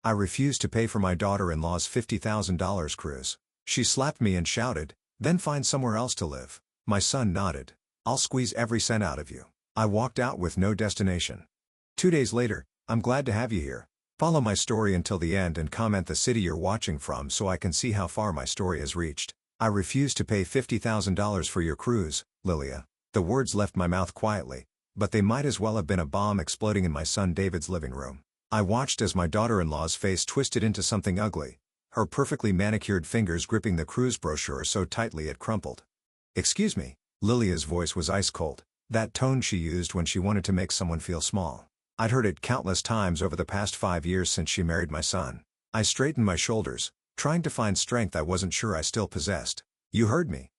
I refused to pay for my daughter-in-law's $50,000 cruise. She slapped me and shouted, "Then find somewhere else to live." My son nodded. "I'll squeeze every cent out of you." I walked out with no destination. 2 days later, "I'm glad to have you here. Follow my story until the end and comment the city you're watching from so I can see how far my story has reached. I refuse to pay $50,000 for your cruise, Lilia." The words left my mouth quietly, but they might as well have been a bomb exploding in my son David's living room. I watched as my daughter-in-law's face twisted into something ugly, her perfectly manicured fingers gripping the cruise brochure so tightly it crumpled. "Excuse me." Lilia's voice was ice cold, that tone she used when she wanted to make someone feel small. I'd heard it countless times over the past 5 years since she married my son. I straightened my shoulders, trying to find strength I wasn't sure I still possessed. "You heard me.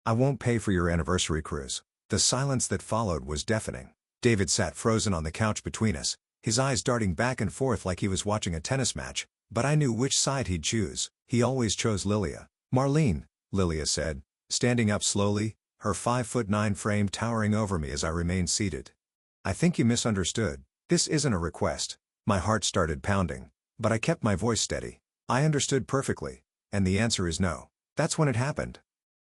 I won't pay for your anniversary cruise." The silence that followed was deafening. David sat frozen on the couch between us, his eyes darting back and forth like he was watching a tennis match, but I knew which side he'd choose. He always chose Lilia. "Marlene," Lilia said, standing up slowly, her 5'9" frame towering over me as I remained seated. "I think you misunderstood. This isn't a request." My heart started pounding, but I kept my voice steady. "I understood perfectly, and the answer is no." That's when it happened.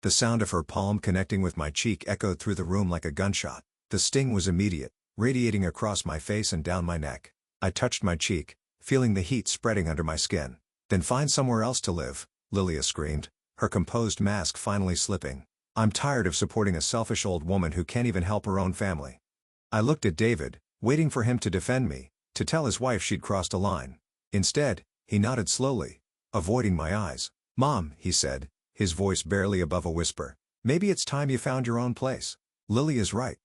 The sound of her palm connecting with my cheek echoed through the room like a gunshot. The sting was immediate, radiating across my face and down my neck. I touched my cheek, feeling the heat spreading under my skin. "Then find somewhere else to live," Lilia screamed, her composed mask finally slipping. "I'm tired of supporting a selfish old woman who can't even help her own family." I looked at David, waiting for him to defend me, to tell his wife she'd crossed a line. Instead, he nodded slowly, avoiding my eyes. "Mom," he said, his voice barely above a whisper, "maybe it's time you found your own place. Lilia's right.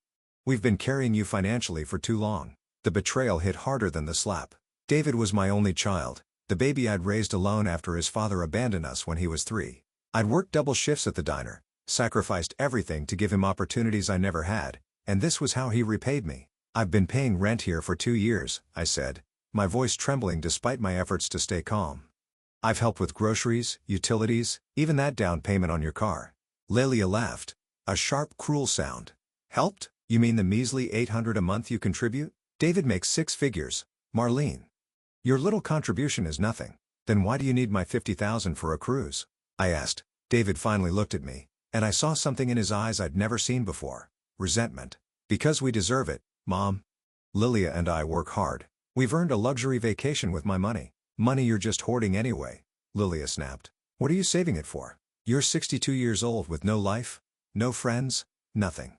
We've been carrying you financially for too long." The betrayal hit harder than the slap. David was my only child, the baby I'd raised alone after his father abandoned us when he was 3. I'd worked double shifts at the diner, sacrificed everything to give him opportunities I never had, and this was how he repaid me. "I've been paying rent here for 2 years, I said, my voice trembling despite my efforts to stay calm. "I've helped with groceries, utilities, even that down payment on your car." Lilia laughed, a sharp, cruel sound. "Helped? You mean the measly $800 a month you contribute? David makes 6 figures, Marlene. Your little contribution is nothing. Then why do you need my $50,000 for a cruise?" I asked. David finally looked at me, and I saw something in his eyes I'd never seen before. Resentment. "Because we deserve it, Mom. Lilia and I work hard. We've earned a luxury vacation with my money." "Money you're just hoarding anyway," Lilia snapped. "What are you saving it for? You're 62 years old with no life, no friends, nothing.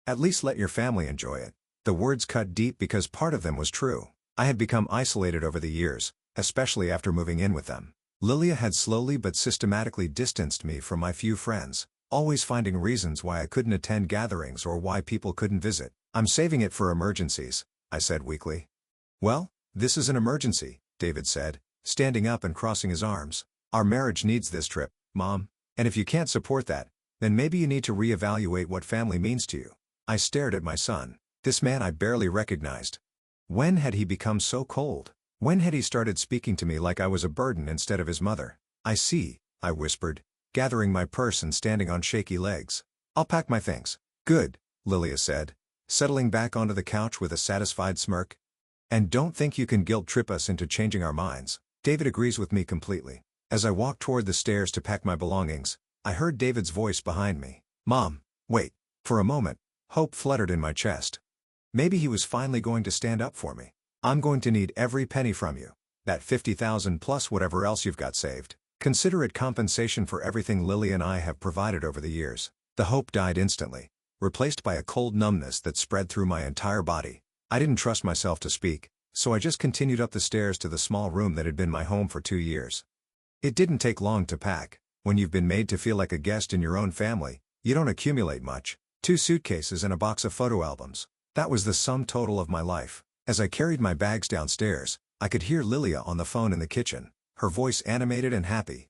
At least let your family enjoy it." The words cut deep because part of them was true. I had become isolated over the years, especially after moving in with them. Lilia had slowly but systematically distanced me from my few friends, always finding reasons why I couldn't attend gatherings or why people couldn't visit. "I'm saving it for emergencies," I said weakly. "Well, this is an emergency," David said, standing up and crossing his arms. "Our marriage needs this trip, Mom, and if you can't support that, then maybe you need to reevaluate what family means to you." I stared at my son, this man I barely recognized. When had he become so cold? When had he started speaking to me like I was a burden instead of his mother? "I see," I whispered, gathering my purse and standing on shaky legs. "I'll pack my things." "Good," Lilia said, settling back onto the couch with a satisfied smirk. "And don't think you can guilt-trip us into changing our minds." David agrees with me completely. As I walked toward the stairs to pack my belongings, I heard David's voice behind me. "Mom, wait." For a moment, hope fluttered in my chest. Maybe he was finally going to stand up for me. "I'm going to need every penny from you. That $50,000 plus whatever else you've got saved. Consider it compensation for everything Lily and I have provided over the years." The hope died instantly, replaced by a cold numbness that spread through my entire body. I didn't trust myself to speak, so I just continued up the stairs to the small room that had been my home for 2 years. It didn't take long to pack. When you've been made to feel like a guest in your own family, you don't accumulate much. 2 suitcases and a box of photo albums. That was the sum total of my life. As I carried my bags downstairs, I could hear Lilia on the phone in the kitchen, her voice animated and happy.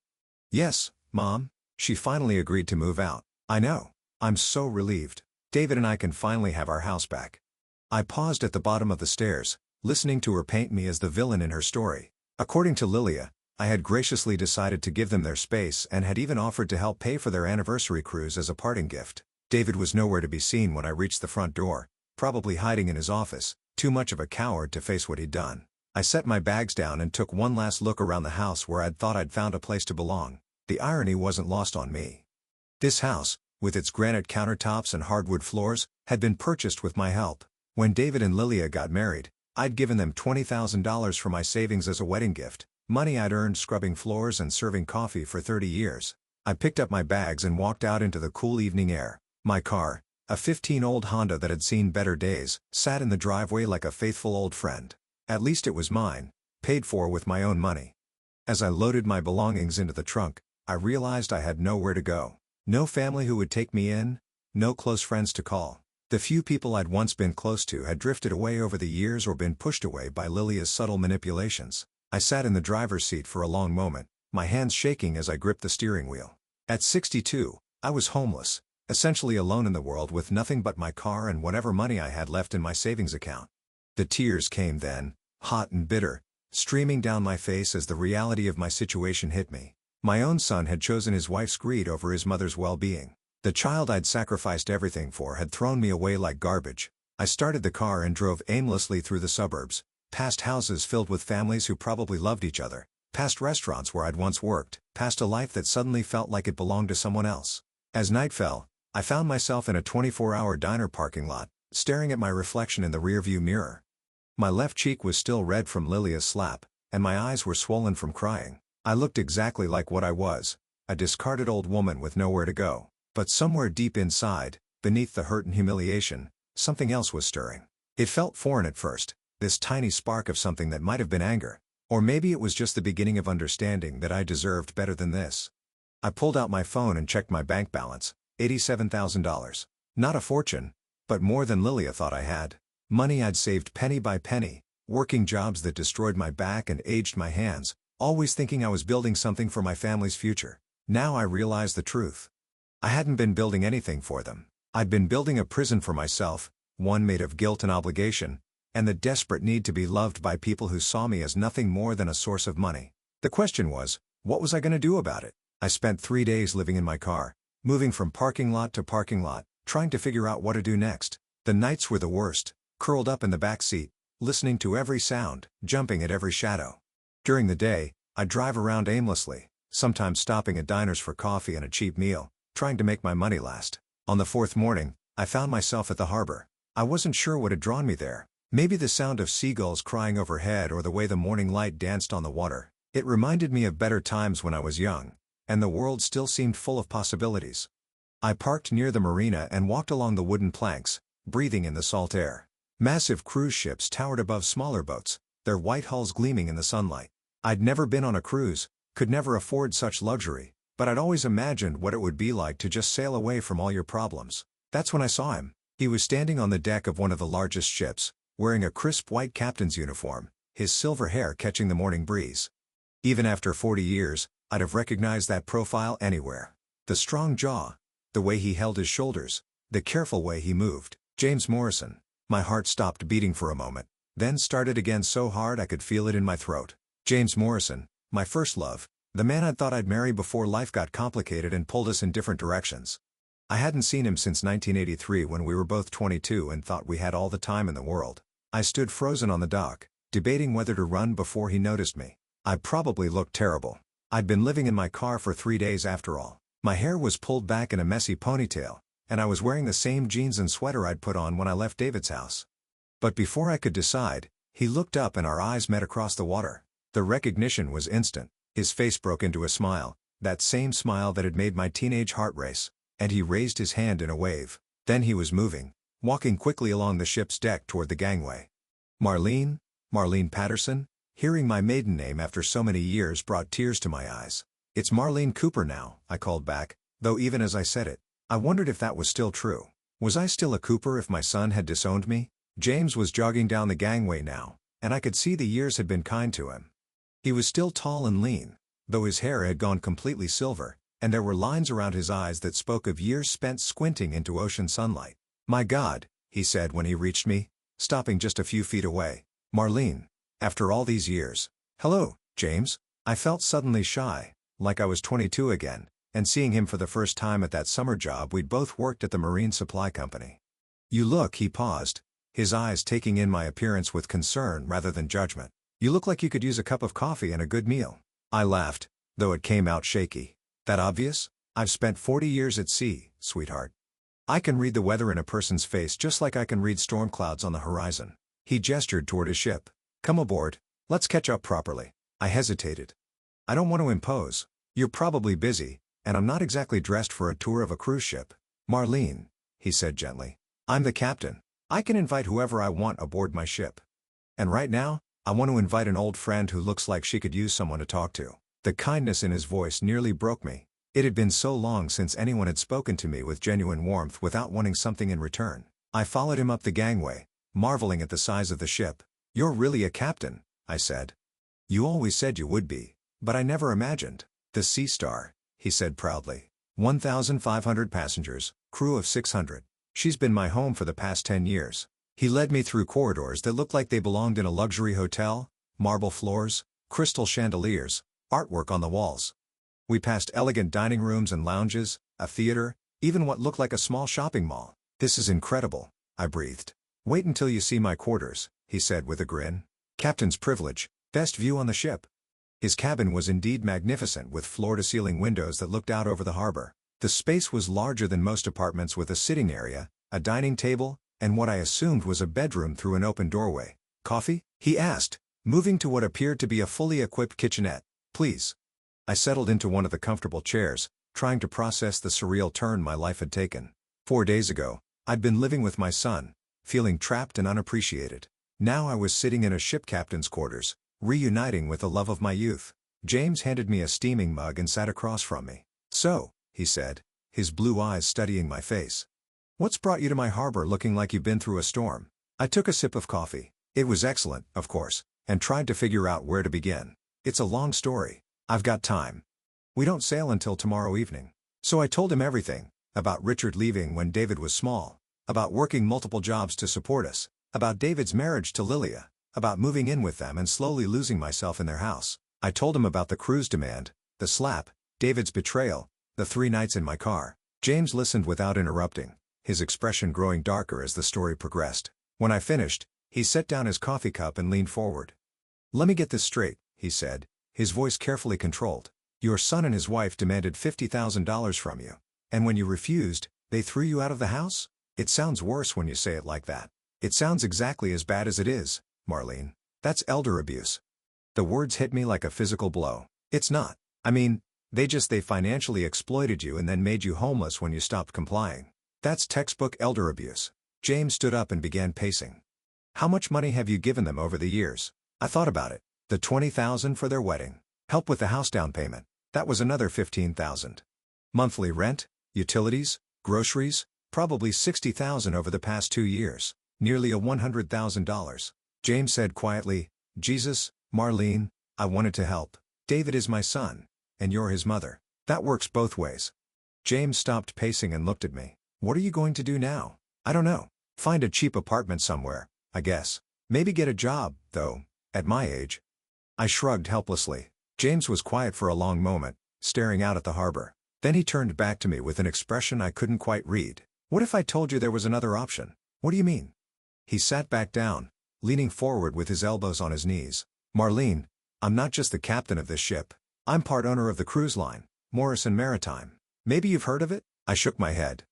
"Yes, Mom." She finally agreed to move out. "I know. I'm so relieved. David and I can finally have our house back." I paused at the bottom of the stairs, listening to her paint me as the villain in her story. According to Lilia, I had graciously decided to give them their space and had even offered to help pay for their anniversary cruise as a parting gift. David was nowhere to be seen when I reached the front door, probably hiding in his office, too much of a coward to face what he'd done. I set my bags down and took one last look around the house where I'd thought I'd found a place to belong. The irony wasn't lost on me. This house, with its granite countertops and hardwood floors, had been purchased with my help. When David and Lilia got married, I'd given them $20,000 for my savings as a wedding gift, money I'd earned scrubbing floors and serving coffee for 30 years. I picked up my bags and walked out into the cool evening air. My car, a 15-old Honda that had seen better days, sat in the driveway like a faithful old friend. At least it was mine, paid for with my own money. As I loaded my belongings into the trunk, I realized I had nowhere to go. No family who would take me in, no close friends to call. The few people I'd once been close to had drifted away over the years or been pushed away by Lilia's subtle manipulations. I sat in the driver's seat for a long moment, my hands shaking as I gripped the steering wheel. At 62, I was homeless, essentially alone in the world with nothing but my car and whatever money I had left in my savings account. The tears came then, hot and bitter, streaming down my face as the reality of my situation hit me. My own son had chosen his wife's greed over his mother's well-being. The child I'd sacrificed everything for had thrown me away like garbage. I started the car and drove aimlessly through the suburbs, past houses filled with families who probably loved each other, past restaurants where I'd once worked, past a life that suddenly felt like it belonged to someone else. As night fell, I found myself in a 24-hour diner parking lot, staring at my reflection in the rearview mirror. My left cheek was still red from Lilia's slap, and my eyes were swollen from crying. I looked exactly like what I was, a discarded old woman with nowhere to go. But somewhere deep inside, beneath the hurt and humiliation, something else was stirring. It felt foreign at first, this tiny spark of something that might have been anger. Or maybe it was just the beginning of understanding that I deserved better than this. I pulled out my phone and checked my bank balance, $87,000. Not a fortune, but more than Lilia thought I had. Money I'd saved penny by penny, working jobs that destroyed my back and aged my hands, always thinking I was building something for my family's future. Now I realized the truth. I hadn't been building anything for them. I'd been building a prison for myself, one made of guilt and obligation, and the desperate need to be loved by people who saw me as nothing more than a source of money. The question was, what was I going to do about it? I spent 3 days living in my car, moving from parking lot to parking lot, trying to figure out what to do next. The nights were the worst, curled up in the back seat, listening to every sound, jumping at every shadow. During the day, I'd drive around aimlessly, sometimes stopping at diners for coffee and a cheap meal, trying to make my money last. On the 4th morning, I found myself at the harbor. I wasn't sure what had drawn me there. Maybe the sound of seagulls crying overhead or the way the morning light danced on the water. It reminded me of better times when I was young, and the world still seemed full of possibilities. I parked near the marina and walked along the wooden planks, breathing in the salt air. Massive cruise ships towered above smaller boats, their white hulls gleaming in the sunlight. I'd never been on a cruise, could never afford such luxury, but I'd always imagined what it would be like to just sail away from all your problems. That's when I saw him. He was standing on the deck of one of the largest ships, wearing a crisp white captain's uniform, his silver hair catching the morning breeze. Even after 40 years, I'd have recognized that profile anywhere. The strong jaw, the way he held his shoulders, the careful way he moved. James Morrison. My heart stopped beating for a moment, then started again so hard I could feel it in my throat. James Morrison, my first love, the man I'd thought I'd marry before life got complicated and pulled us in different directions. I hadn't seen him since 1983 when we were both 22 and thought we had all the time in the world. I stood frozen on the dock, debating whether to run before he noticed me. I probably looked terrible. I'd been living in my car for 3 days after all. My hair was pulled back in a messy ponytail, and I was wearing the same jeans and sweater I'd put on when I left David's house. But before I could decide, he looked up and our eyes met across the water. The recognition was instant. His face broke into a smile, that same smile that had made my teenage heart race, and he raised his hand in a wave. Then he was moving, walking quickly along the ship's deck toward the gangway. Marlene? Marlene Patterson? Hearing my maiden name after so many years brought tears to my eyes. It's Marlene Cooper now, I called back, though even as I said it, I wondered if that was still true. Was I still a Cooper if my son had disowned me? James was jogging down the gangway now, and I could see the years had been kind to him. He was still tall and lean, though his hair had gone completely silver, and there were lines around his eyes that spoke of years spent squinting into ocean sunlight. "My God," he said when he reached me, stopping just a few feet away. "Marlene, after all these years." "Hello, James." I felt suddenly shy, like I was 22 again, and seeing him for the first time at that summer job we'd both worked at the Marine Supply Company. "You look," he paused, his eyes taking in my appearance with concern rather than judgment. You look like you could use a cup of coffee and a good meal. I laughed, though it came out shaky. That obvious? I've spent 40 years at sea, sweetheart. I can read the weather in a person's face just like I can read storm clouds on the horizon. He gestured toward his ship. Come aboard. Let's catch up properly. I hesitated. I don't want to impose. You're probably busy, and I'm not exactly dressed for a tour of a cruise ship. Marlene, he said gently. I'm the captain. I can invite whoever I want aboard my ship. And right now, I want to invite an old friend who looks like she could use someone to talk to. The kindness in his voice nearly broke me. It had been so long since anyone had spoken to me with genuine warmth without wanting something in return. I followed him up the gangway, marveling at the size of the ship. You're really a captain, I said. You always said you would be, but I never imagined. The Sea Star, he said proudly. 1,500 passengers, crew of 600. She's been my home for the past 10 years. He led me through corridors that looked like they belonged in a luxury hotel, marble floors, crystal chandeliers, artwork on the walls. We passed elegant dining rooms and lounges, a theater, even what looked like a small shopping mall. This is incredible, I breathed. Wait until you see my quarters, he said with a grin. Captain's privilege, best view on the ship. His cabin was indeed magnificent with floor-to-ceiling windows that looked out over the harbor. The space was larger than most apartments with a sitting area, a dining table, and what I assumed was a bedroom through an open doorway. Coffee? He asked, moving to what appeared to be a fully equipped kitchenette. Please. I settled into one of the comfortable chairs, trying to process the surreal turn my life had taken. 4 days ago, I'd been living with my son, feeling trapped and unappreciated. Now I was sitting in a ship captain's quarters, reuniting with the love of my youth. James handed me a steaming mug and sat across from me. So, he said, his blue eyes studying my face. What's brought you to my harbor looking like you've been through a storm? I took a sip of coffee. It was excellent, of course, and tried to figure out where to begin. It's a long story. I've got time. We don't sail until tomorrow evening. So I told him everything, about Richard leaving when David was small, about working multiple jobs to support us, about David's marriage to Lilia, about moving in with them and slowly losing myself in their house. I told him about the cruise demand, the slap, David's betrayal, the 3 nights in my car. James listened without interrupting, his expression growing darker as the story progressed. When I finished, he set down his coffee cup and leaned forward. Let me get this straight, he said, his voice carefully controlled. Your son and his wife demanded $50,000 from you. And when you refused, they threw you out of the house? It sounds worse when you say it like that. It sounds exactly as bad as it is, Marlene. That's elder abuse. The words hit me like a physical blow. It's not. I mean, they financially exploited you and then made you homeless when you stopped complying. That's textbook elder abuse. James stood up and began pacing. How much money have you given them over the years? I thought about it. The $20,000 for their wedding. Help with the house down payment. That was another $15,000. Monthly rent, utilities, groceries, probably $60,000 over the past 2 years. Nearly $100,000. James said quietly, Jesus, Marlene, I wanted to help. David is my son, and you're his mother. That works both ways. James stopped pacing and looked at me. What are you going to do now? I don't know. Find a cheap apartment somewhere, I guess. Maybe get a job, though, at my age. I shrugged helplessly. James was quiet for a long moment, staring out at the harbor. Then he turned back to me with an expression I couldn't quite read. What if I told you there was another option? What do you mean? He sat back down, leaning forward with his elbows on his knees. Marlene, I'm not just the captain of this ship. I'm part owner of the cruise line, Morrison Maritime. Maybe you've heard of it? I shook my head.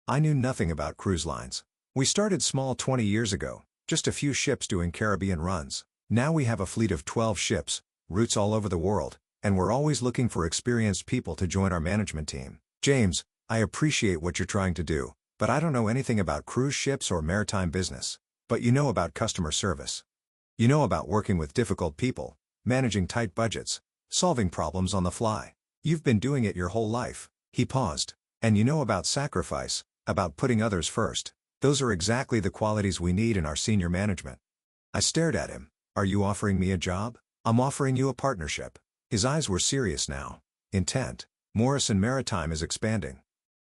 I knew nothing about cruise lines. We started small 20 years ago, just a few ships doing Caribbean runs. Now we have a fleet of 12 ships, routes all over the world, and we're always looking for experienced people to join our management team. James, I appreciate what you're trying to do, but I don't know anything about cruise ships or maritime business. But you know about customer service. You know about working with difficult people, managing tight budgets, solving problems on the fly. You've been doing it your whole life. He paused. And you know about sacrifice, about putting others first. Those are exactly the qualities we need in our senior management. I stared at him. Are you offering me a job? I'm offering you a partnership. His eyes were serious now. Intent. Morrison Maritime is expanding.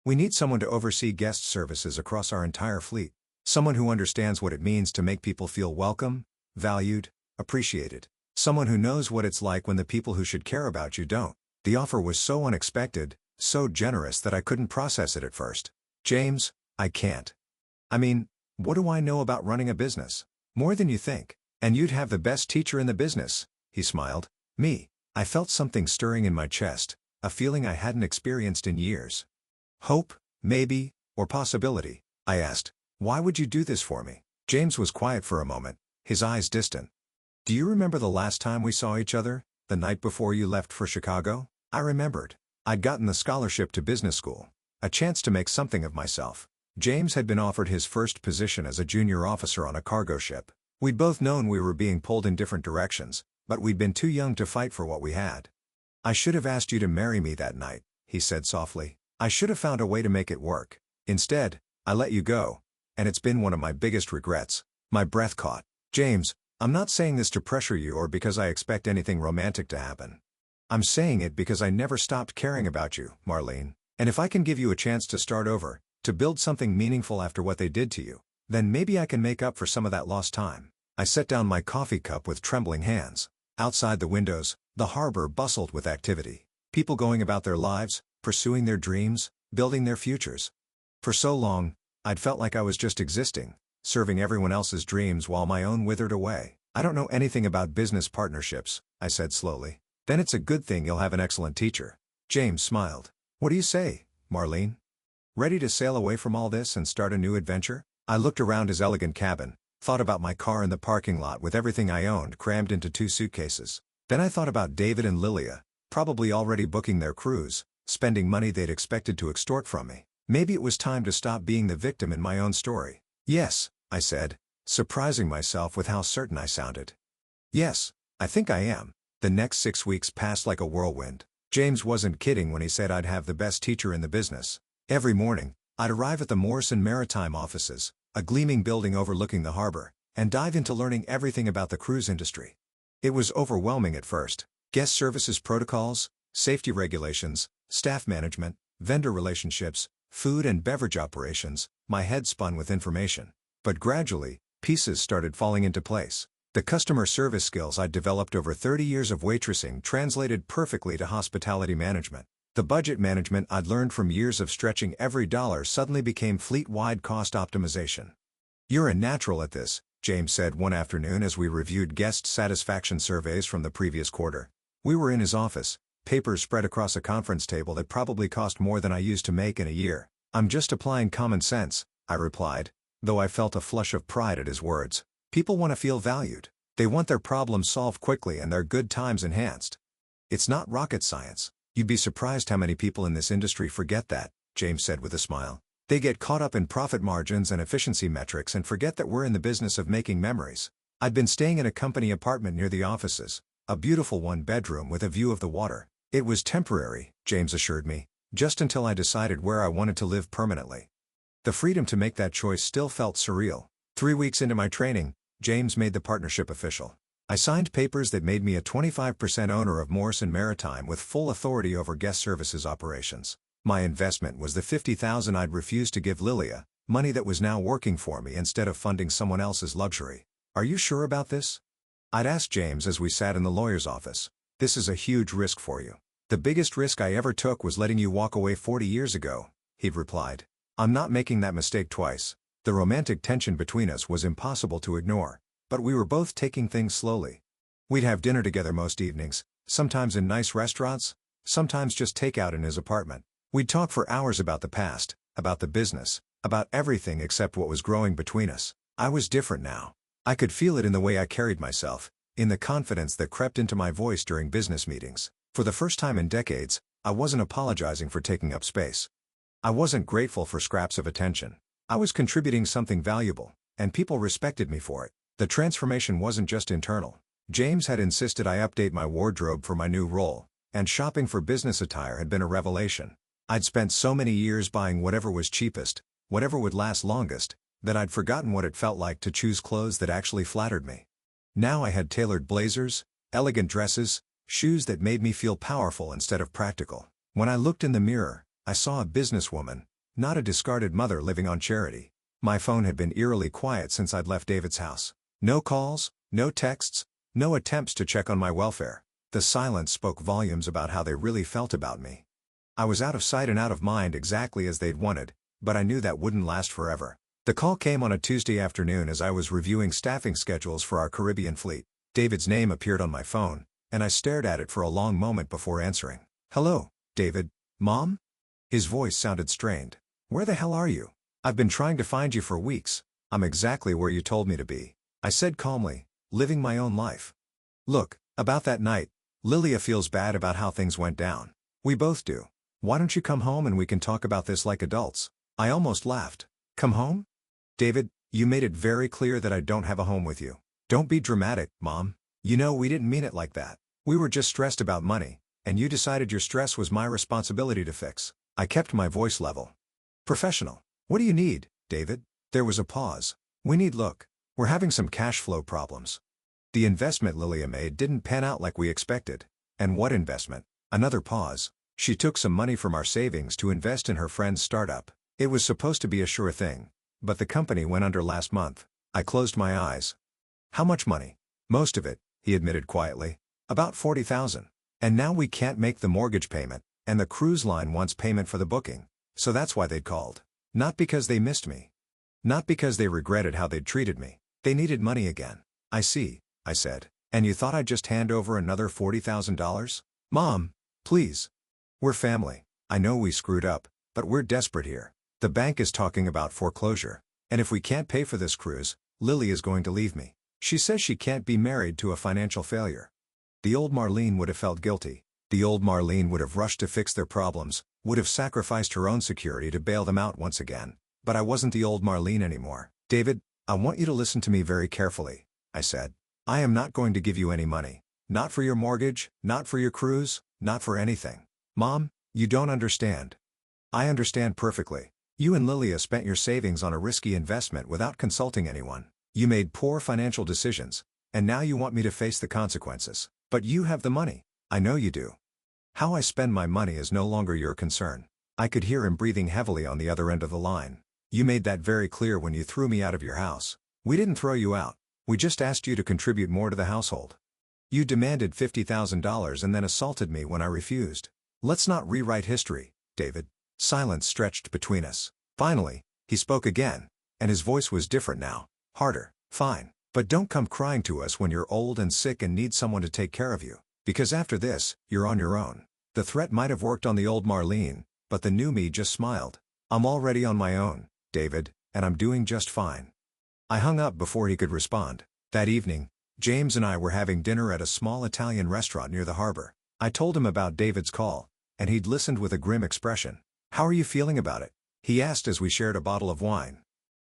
We need someone to oversee guest services across our entire fleet. Someone who understands what it means to make people feel welcome, valued, appreciated. Someone who knows what it's like when the people who should care about you don't. The offer was so unexpected, so generous that I couldn't process it at first. James, I can't. I mean, what do I know about running a business? More than you think. And you'd have the best teacher in the business, he smiled. Me. I felt something stirring in my chest, a feeling I hadn't experienced in years. Hope, maybe, or possibility, I asked. Why would you do this for me? James was quiet for a moment, his eyes distant. Do you remember the last time we saw each other, the night before you left for Chicago? I remembered. I'd gotten the scholarship to business school, a chance to make something of myself. James had been offered his first position as a junior officer on a cargo ship. We'd both known we were being pulled in different directions, but we'd been too young to fight for what we had. I should have asked you to marry me that night, he said softly. I should have found a way to make it work. Instead, I let you go, and it's been one of my biggest regrets. My breath caught. James, I'm not saying this to pressure you or because I expect anything romantic to happen. I'm saying it because I never stopped caring about you, Marlene. And if I can give you a chance to start over, to build something meaningful after what they did to you, then maybe I can make up for some of that lost time. I set down my coffee cup with trembling hands. Outside the windows, the harbor bustled with activity. People going about their lives, pursuing their dreams, building their futures. For so long, I'd felt like I was just existing, serving everyone else's dreams while my own withered away. I don't know anything about business partnerships, I said slowly. Then it's a good thing you'll have an excellent teacher. James smiled. What do you say, Marlene? Ready to sail away from all this and start a new adventure? I looked around his elegant cabin, thought about my car in the parking lot with everything I owned crammed into 2 suitcases. Then I thought about David and Lilia, probably already booking their cruise, spending money they'd expected to extort from me. Maybe it was time to stop being the victim in my own story. Yes, I said, surprising myself with how certain I sounded. Yes, I think I am. The next 6 weeks passed like a whirlwind. James wasn't kidding when he said I'd have the best teacher in the business. Every morning, I'd arrive at the Morrison Maritime offices, a gleaming building overlooking the harbor, and dive into learning everything about the cruise industry. It was overwhelming at first. Guest services protocols, safety regulations, staff management, vendor relationships, food and beverage operations, my head spun with information. But gradually, pieces started falling into place. The customer service skills I'd developed over 30 years of waitressing translated perfectly to hospitality management. The budget management I'd learned from years of stretching every dollar suddenly became fleet-wide cost optimization. You're a natural at this, James said one afternoon as we reviewed guest satisfaction surveys from the previous quarter. We were in his office, papers spread across a conference table that probably cost more than I used to make in a year. I'm just applying common sense, I replied, though I felt a flush of pride at his words. People want to feel valued. They want their problems solved quickly and their good times enhanced. It's not rocket science. You'd be surprised how many people in this industry forget that, James said with a smile. They get caught up in profit margins and efficiency metrics and forget that we're in the business of making memories. I'd been staying in a company apartment near the offices, a beautiful 1-bedroom with a view of the water. It was temporary, James assured me, just until I decided where I wanted to live permanently. The freedom to make that choice still felt surreal. 3 weeks into my training, James made the partnership official. I signed papers that made me a 25% owner of Morrison Maritime with full authority over guest services operations. My investment was the $50,000 I'd refused to give Lilia, money that was now working for me instead of funding someone else's luxury. Are you sure about this? I'd asked James as we sat in the lawyer's office. This is a huge risk for you. The biggest risk I ever took was letting you walk away 40 years ago, he'd replied. I'm not making that mistake twice. The romantic tension between us was impossible to ignore, but we were both taking things slowly. We'd have dinner together most evenings, sometimes in nice restaurants, sometimes just takeout in his apartment. We'd talk for hours about the past, about the business, about everything except what was growing between us. I was different now. I could feel it in the way I carried myself, in the confidence that crept into my voice during business meetings. For the first time in decades, I wasn't apologizing for taking up space. I wasn't grateful for scraps of attention. I was contributing something valuable, and people respected me for it. The transformation wasn't just internal. James had insisted I update my wardrobe for my new role, and shopping for business attire had been a revelation. I'd spent so many years buying whatever was cheapest, whatever would last longest, that I'd forgotten what it felt like to choose clothes that actually flattered me. Now I had tailored blazers, elegant dresses, shoes that made me feel powerful instead of practical. When I looked in the mirror, I saw a businesswoman, not a discarded mother living on charity. My phone had been eerily quiet since I'd left David's house. No calls, no texts, no attempts to check on my welfare. The silence spoke volumes about how they really felt about me. I was out of sight and out of mind exactly as they'd wanted, but I knew that wouldn't last forever. The call came on a Tuesday afternoon as I was reviewing staffing schedules for our Caribbean fleet. David's name appeared on my phone, and I stared at it for a long moment before answering. "Hello, David. Mom?" His voice sounded strained. "Where the hell are you? I've been trying to find you for weeks." "I'm exactly where you told me to be," I said calmly, living my own life. "Look, about that night, Lilia feels bad about how things went down. We both do. Why don't you come home and we can talk about this like adults?" I almost laughed. "Come home? David, you made it very clear that I don't have a home with you." "Don't be dramatic, Mom. You know we didn't mean it like that. We were just stressed about money, and you decided your stress was my responsibility to fix." I kept my voice level. "Professional. What do you need, David?" There was a pause. We're having some cash flow problems. The investment Lilia made didn't pan out like we expected." "And what investment?" Another pause. "She took some money from our savings to invest in her friend's startup. It was supposed to be a sure thing, but the company went under last month." I closed my eyes. "How much money?" "Most of it," he admitted quietly. "About 40,000. And now we can't make the mortgage payment, and the cruise line wants payment for the booking. So that's why they'd called. Not because they missed me. Not because they regretted how they'd treated me. They needed money again." "I see," I said. "And you thought I'd just hand over another $40,000? Mom, please. We're family. I know we screwed up, but we're desperate here. The bank is talking about foreclosure. And if we can't pay for this cruise, Lily is going to leave me. She says she can't be married to a financial failure." The old Marlene would have felt guilty. The old Marlene would have rushed to fix their problems, would have sacrificed her own security to bail them out once again. But I wasn't the old Marlene anymore. "David, I want you to listen to me very carefully," I said. "I am not going to give you any money. Not for your mortgage, not for your cruise, not for anything. Mom, you don't understand." "I understand perfectly. You and Lilia spent your savings on a risky investment without consulting anyone. You made poor financial decisions, and now you want me to face the consequences. But you have the money. I know you do. How I spend my money is no longer your concern." I could hear him breathing heavily on the other end of the line. "You made that very clear when you threw me out of your house." "We didn't throw you out. We just asked you to contribute more to the household. You demanded $50,000 and then assaulted me when I refused. Let's not rewrite history, David." Silence stretched between us. Finally, he spoke again, and his voice was different now, harder. "Fine, but don't come crying to us when you're old and sick and need someone to take care of you. Because after this, you're on your own." The threat might have worked on the old Marlene, but the new me just smiled. "I'm already on my own, David, and I'm doing just fine." I hung up before he could respond. That evening, James and I were having dinner at a small Italian restaurant near the harbor. I told him about David's call, and he'd listened with a grim expression. "How are you feeling about it?" he asked as we shared a bottle of wine.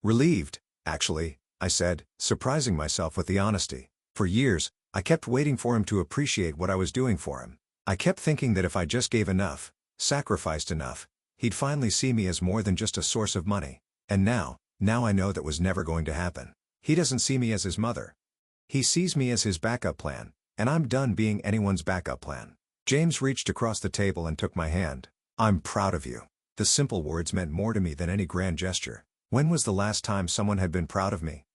"Relieved, actually," I said, surprising myself with the honesty. For years, I kept waiting for him to appreciate what I was doing for him. I kept thinking that if I just gave enough, sacrificed enough, he'd finally see me as more than just a source of money. And now I know that was never going to happen. He doesn't see me as his mother. He sees me as his backup plan, and I'm done being anyone's backup plan. James reached across the table and took my hand. "I'm proud of you." The simple words meant more to me than any grand gesture. When was the last time someone had been proud of me?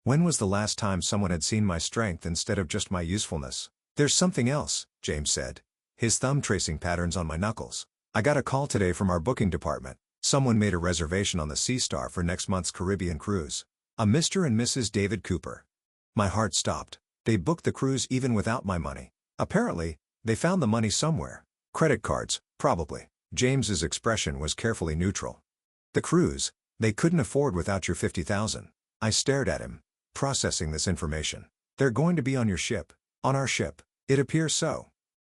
When was the last time someone had seen my strength instead of just my usefulness? "There's something else," James said, his thumb tracing patterns on my knuckles. "I got a call today from our booking department. Someone made a reservation on the Sea Star for next month's Caribbean cruise. A Mr. and Mrs. David Cooper." My heart stopped. They booked the cruise even without my money. Apparently, they found the money somewhere. Credit cards, probably. James's expression was carefully neutral. "The cruise, they couldn't afford without your 50,000. I stared at him, processing this information. "They're going to be on your ship." "On our ship. It appears so."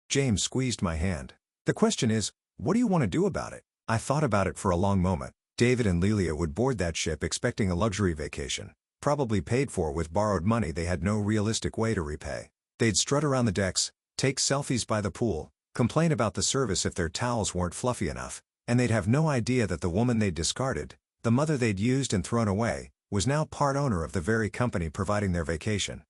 James squeezed my hand. "The question is, what do you want to do about it?" I thought about it for a long moment. David and Lilia would board that ship expecting a luxury vacation, probably paid for with borrowed money they had no realistic way to repay. They'd strut around the decks, take selfies by the pool, complain about the service if their towels weren't fluffy enough, and they'd have no idea that the woman they'd discarded, the mother they'd used and thrown away, was now part owner of the very company providing their vacation.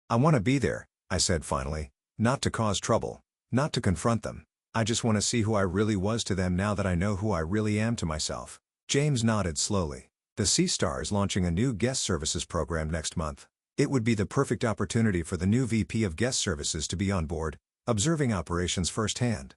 "I want to be there," I said finally, "not to cause trouble, not to confront them. I just want to see who I really was to them now that I know who I really am to myself." James nodded slowly. "The Sea Star is launching a new guest services program next month. It would be the perfect opportunity for the new VP of Guest Services to be on board, observing operations firsthand."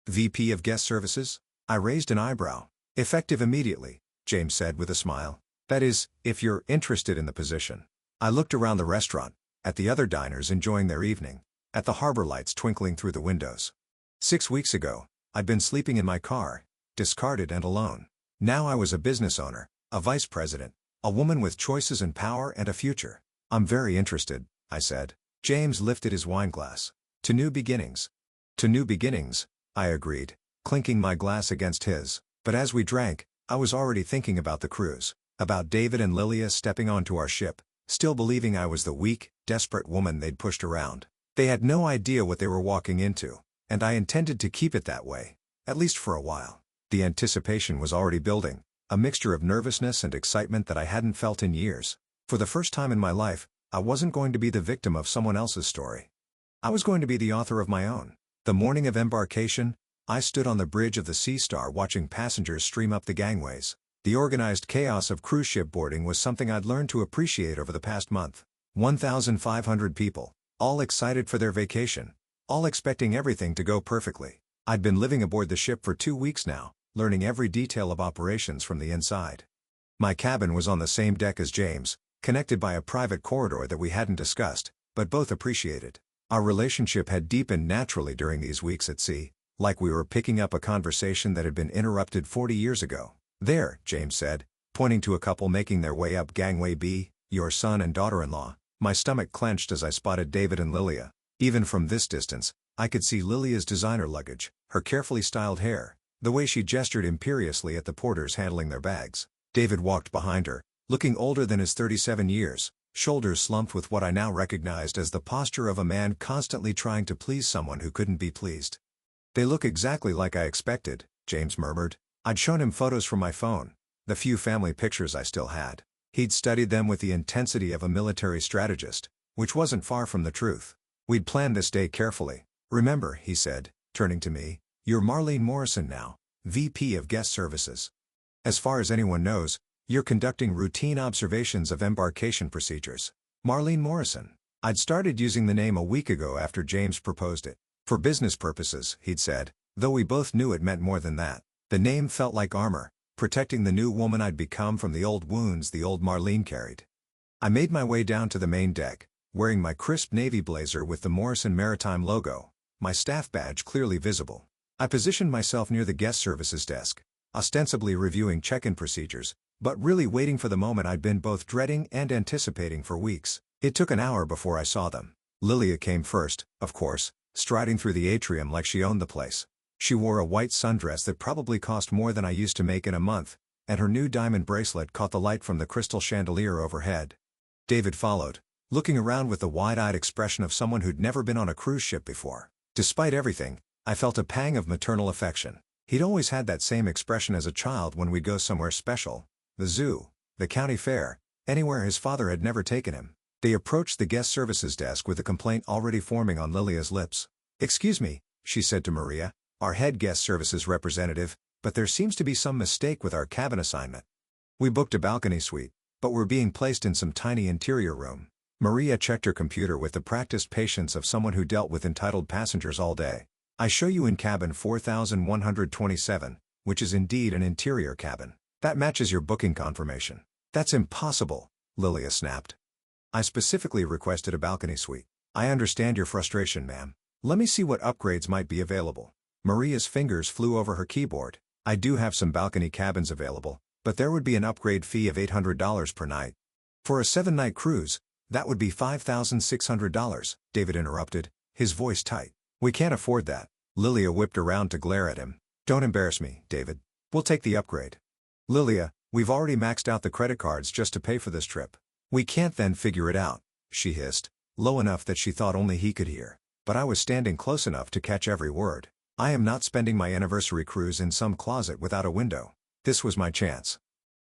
"VP of Guest Services?" I raised an eyebrow. "Effective immediately," James said with a smile. That is, if you're interested in the position. I looked around the restaurant, at the other diners enjoying their evening, at the harbor lights twinkling through the windows. 6 weeks ago, I'd been sleeping in my car, discarded and alone. Now I was a business owner, a vice president, a woman with choices and power and a future. I'm very interested, I said. James lifted his wine glass. To new beginnings. To new beginnings, I agreed, clinking my glass against his. But as we drank, I was already thinking about the cruise, about David and Lilia stepping onto our ship, still believing I was the weak, desperate woman they'd pushed around. They had no idea what they were walking into, and I intended to keep it that way, at least for a while. The anticipation was already building, a mixture of nervousness and excitement that I hadn't felt in years. For the first time in my life, I wasn't going to be the victim of someone else's story. I was going to be the author of my own. The morning of embarkation, I stood on the bridge of the Sea Star watching passengers stream up the gangways. The organized chaos of cruise ship boarding was something I'd learned to appreciate over the past month. 1,500 people, all excited for their vacation, all expecting everything to go perfectly. I'd been living aboard the ship for 2 weeks now, learning every detail of operations from the inside. My cabin was on the same deck as James, connected by a private corridor that we hadn't discussed, but both appreciated. Our relationship had deepened naturally during these weeks at sea, like we were picking up a conversation that had been interrupted 40 years ago. "There," James said, pointing to a couple making their way up Gangway B, "your son and daughter-in-law." My stomach clenched as I spotted David and Lilia. Even from this distance, I could see Lilia's designer luggage, her carefully styled hair, the way she gestured imperiously at the porters handling their bags. David walked behind her, looking older than his 37 years, shoulders slumped with what I now recognized as the posture of a man constantly trying to please someone who couldn't be pleased. "They look exactly like I expected," James murmured. I'd shown him photos from my phone, the few family pictures I still had. He'd studied them with the intensity of a military strategist, which wasn't far from the truth. "We'd planned this day carefully. Remember," he said, turning to me, "you're Marlene Morrison now, VP of Guest Services. As far as anyone knows, you're conducting routine observations of embarkation procedures." Marlene Morrison. I'd started using the name a week ago after James proposed it. "For business purposes," he'd said, though we both knew it meant more than that. The name felt like armor, protecting the new woman I'd become from the old wounds the old Marlene carried. I made my way down to the main deck, wearing my crisp navy blazer with the Morrison Maritime logo, my staff badge clearly visible. I positioned myself near the guest services desk, ostensibly reviewing check-in procedures, but really waiting for the moment I'd been both dreading and anticipating for weeks. It took an hour before I saw them. Lilia came first, of course, striding through the atrium like she owned the place. She wore a white sundress that probably cost more than I used to make in a month, and her new diamond bracelet caught the light from the crystal chandelier overhead. David followed, looking around with the wide-eyed expression of someone who'd never been on a cruise ship before. Despite everything, I felt a pang of maternal affection. He'd always had that same expression as a child when we'd go somewhere special, the zoo, the county fair, anywhere his father had never taken him. They approached the guest services desk with a complaint already forming on Lilia's lips. "Excuse me," she said to Maria, our head guest services representative, "but there seems to be some mistake with our cabin assignment. We booked a balcony suite, but we're being placed in some tiny interior room." Maria checked her computer with the practiced patience of someone who dealt with entitled passengers all day. "I show you in cabin 4127, which is indeed an interior cabin. That matches your booking confirmation." "That's impossible," Lilia snapped. "I specifically requested a balcony suite." "I understand your frustration, ma'am. Let me see what upgrades might be available." Maria's fingers flew over her keyboard. "I do have some balcony cabins available, but there would be an upgrade fee of $800 per night. For a 7-night cruise, that would be $5,600, David interrupted, his voice tight. "We can't afford that." Lilia whipped around to glare at him. "Don't embarrass me, David. We'll take the upgrade." "Lilia, we've already maxed out the credit cards just to pay for this trip." "We can't then figure it out," she hissed, low enough that she thought only he could hear. But I was standing close enough to catch every word. "I am not spending my anniversary cruise in some closet without a window. This was my chance."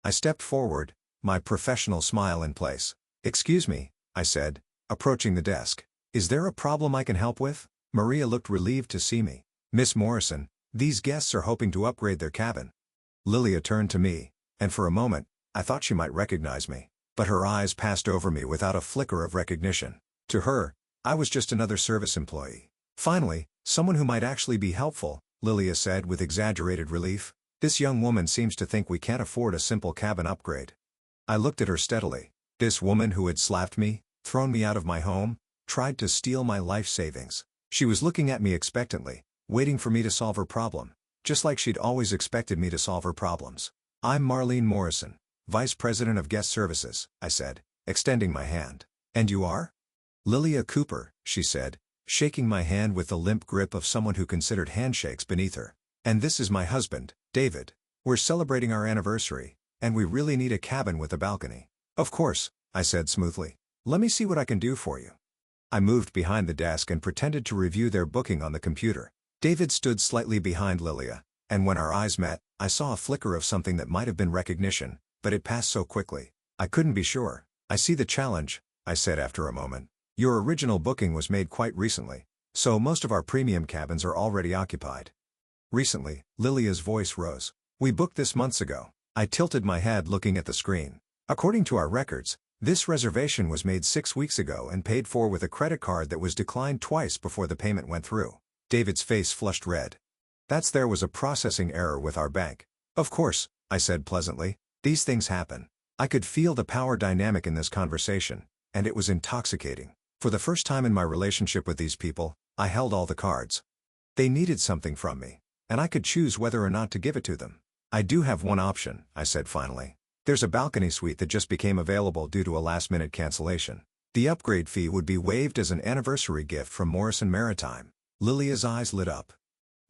I stepped forward, my professional smile in place. "Excuse me," I said, approaching the desk. "Is there a problem I can help with?" Maria looked relieved to see me. "Miss Morrison, these guests are hoping to upgrade their cabin." Lilia turned to me, and for a moment, I thought she might recognize me. But her eyes passed over me without a flicker of recognition. To her, I was just another service employee. "Finally, someone who might actually be helpful," Lilia said with exaggerated relief. "This young woman seems to think we can't afford a simple cabin upgrade." I looked at her steadily. This woman who had slapped me, thrown me out of my home, tried to steal my life savings. She was looking at me expectantly, waiting for me to solve her problem, just like she'd always expected me to solve her problems. "I'm Marlene Morrison, Vice President of Guest Services," I said, extending my hand. "And you are?" "Lilia Cooper," she said, shaking my hand with the limp grip of someone who considered handshakes beneath her. "And this is my husband, David. We're celebrating our anniversary, and we really need a cabin with a balcony." "Of course," I said smoothly. "Let me see what I can do for you." I moved behind the desk and pretended to review their booking on the computer. David stood slightly behind Lilia, and when our eyes met, I saw a flicker of something that might have been recognition, but it passed so quickly. I couldn't be sure. "I see the challenge," I said after a moment. "Your original booking was made quite recently, so most of our premium cabins are already occupied." "Recently," Lilia's voice rose. "We booked this months ago." I tilted my head looking at the screen. "According to our records, this reservation was made 6 weeks ago and paid for with a credit card that was declined twice before the payment went through." David's face flushed red. There was a processing error with our bank." "Of course," I said pleasantly. "These things happen." I could feel the power dynamic in this conversation, and it was intoxicating. For the first time in my relationship with these people, I held all the cards. They needed something from me, and I could choose whether or not to give it to them. "I do have one option," I said finally. "There's a balcony suite that just became available due to a last-minute cancellation. The upgrade fee would be waived as an anniversary gift from Morrison Maritime." Lilia's eyes lit up.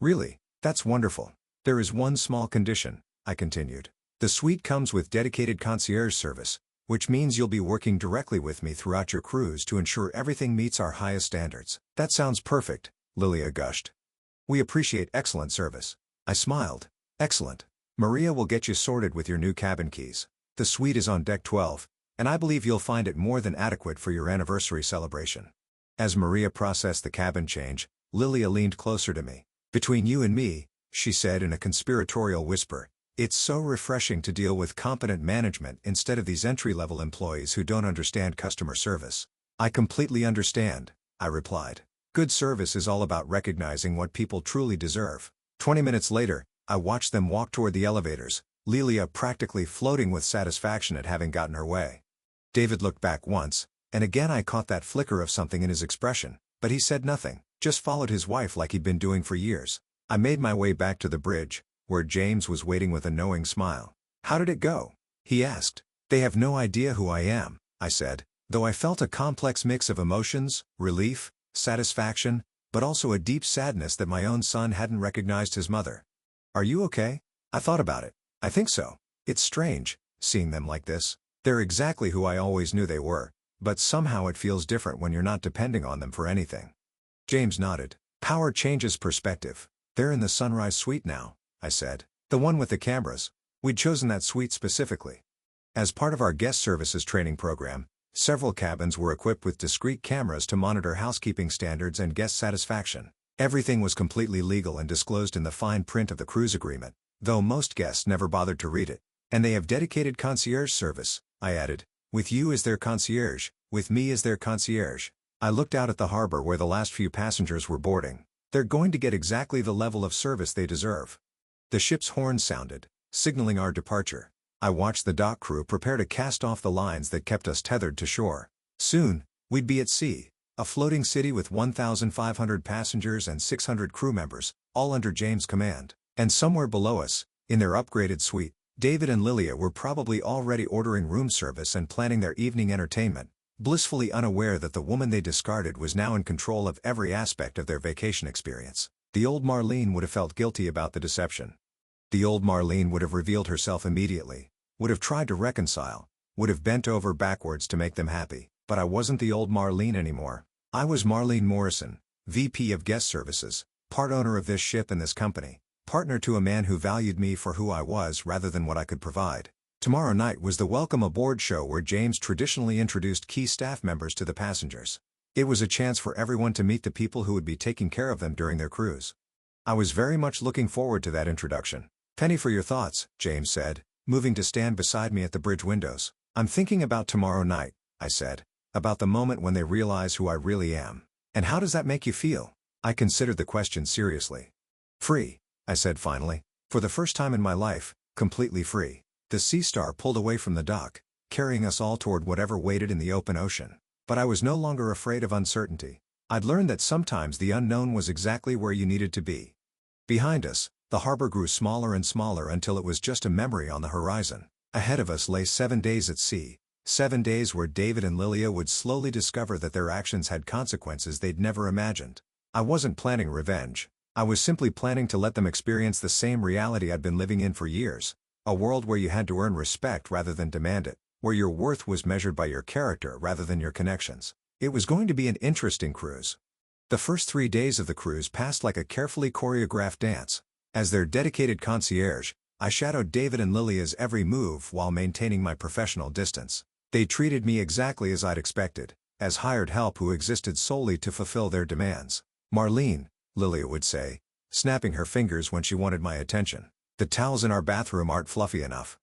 "Really? That's wonderful. There is one small condition," I continued. "The suite comes with dedicated concierge service, which means you'll be working directly with me throughout your cruise to ensure everything meets our highest standards." "That sounds perfect," Lilia gushed. "We appreciate excellent service." I smiled. "Excellent. Maria will get you sorted with your new cabin keys. The suite is on deck 12, and I believe you'll find it more than adequate for your anniversary celebration." As Maria processed the cabin change, Lilia leaned closer to me. "Between you and me," she said in a conspiratorial whisper, "it's so refreshing to deal with competent management instead of these entry-level employees who don't understand customer service." "I completely understand," I replied. "Good service is all about recognizing what people truly deserve." 20 minutes later, I watched them walk toward the elevators, Lilia practically floating with satisfaction at having gotten her way. David looked back once, and again I caught that flicker of something in his expression, but he said nothing, just followed his wife like he'd been doing for years. I made my way back to the bridge, where James was waiting with a knowing smile. "How did it go?" he asked. "They have no idea who I am," I said, though I felt a complex mix of emotions, relief, satisfaction, but also a deep sadness that my own son hadn't recognized his mother. "Are you okay?" I thought about it. "I think so. It's strange, seeing them like this. They're exactly who I always knew they were, but somehow it feels different when you're not depending on them for anything." James nodded. "Power changes perspective. They're in the Sunrise Suite now," I said. "The one with the cameras. We'd chosen that suite specifically. As part of our guest services training program, several cabins were equipped with discrete cameras to monitor housekeeping standards and guest satisfaction. Everything was completely legal and disclosed in the fine print of the cruise agreement, though most guests never bothered to read it. And they have dedicated concierge service," I added. "With you as their concierge, with me as their concierge." I looked out at the harbor where the last few passengers were boarding. They're going to get exactly the level of service they deserve. The ship's horn sounded, signaling our departure. I watched the dock crew prepare to cast off the lines that kept us tethered to shore. Soon, we'd be at sea, a floating city with 1,500 passengers and 600 crew members, all under James' command. And somewhere below us, in their upgraded suite, David and Lilia were probably already ordering room service and planning their evening entertainment, blissfully unaware that the woman they discarded was now in control of every aspect of their vacation experience. The old Marlene would have felt guilty about the deception. The old Marlene would have revealed herself immediately, would have tried to reconcile, would have bent over backwards to make them happy. But I wasn't the old Marlene anymore. I was Marlene Morrison, VP of Guest Services, part owner of this ship and this company, partner to a man who valued me for who I was rather than what I could provide. Tomorrow night was the welcome aboard show where James traditionally introduced key staff members to the passengers. It was a chance for everyone to meet the people who would be taking care of them during their cruise. I was very much looking forward to that introduction. "Penny for your thoughts," James said, moving to stand beside me at the bridge windows. "I'm thinking about tomorrow night," I said, "about the moment when they realize who I really am. And how does that make you feel?" I considered the question seriously. "Free," I said finally. "For the first time in my life, completely free." The Sea Star pulled away from the dock, carrying us all toward whatever waited in the open ocean. But I was no longer afraid of uncertainty. I'd learned that sometimes the unknown was exactly where you needed to be. Behind us, the harbor grew smaller and smaller until it was just a memory on the horizon. Ahead of us lay 7 days at sea, 7 days where David and Lilia would slowly discover that their actions had consequences they'd never imagined. I wasn't planning revenge. I was simply planning to let them experience the same reality I'd been living in for years. A world where you had to earn respect rather than demand it, where your worth was measured by your character rather than your connections. It was going to be an interesting cruise. The first 3 days of the cruise passed like a carefully choreographed dance. As their dedicated concierge, I shadowed David and Lilia's every move while maintaining my professional distance. They treated me exactly as I'd expected, as hired help who existed solely to fulfill their demands. "Marlene," Lilia would say, snapping her fingers when she wanted my attention. "The towels in our bathroom aren't fluffy enough.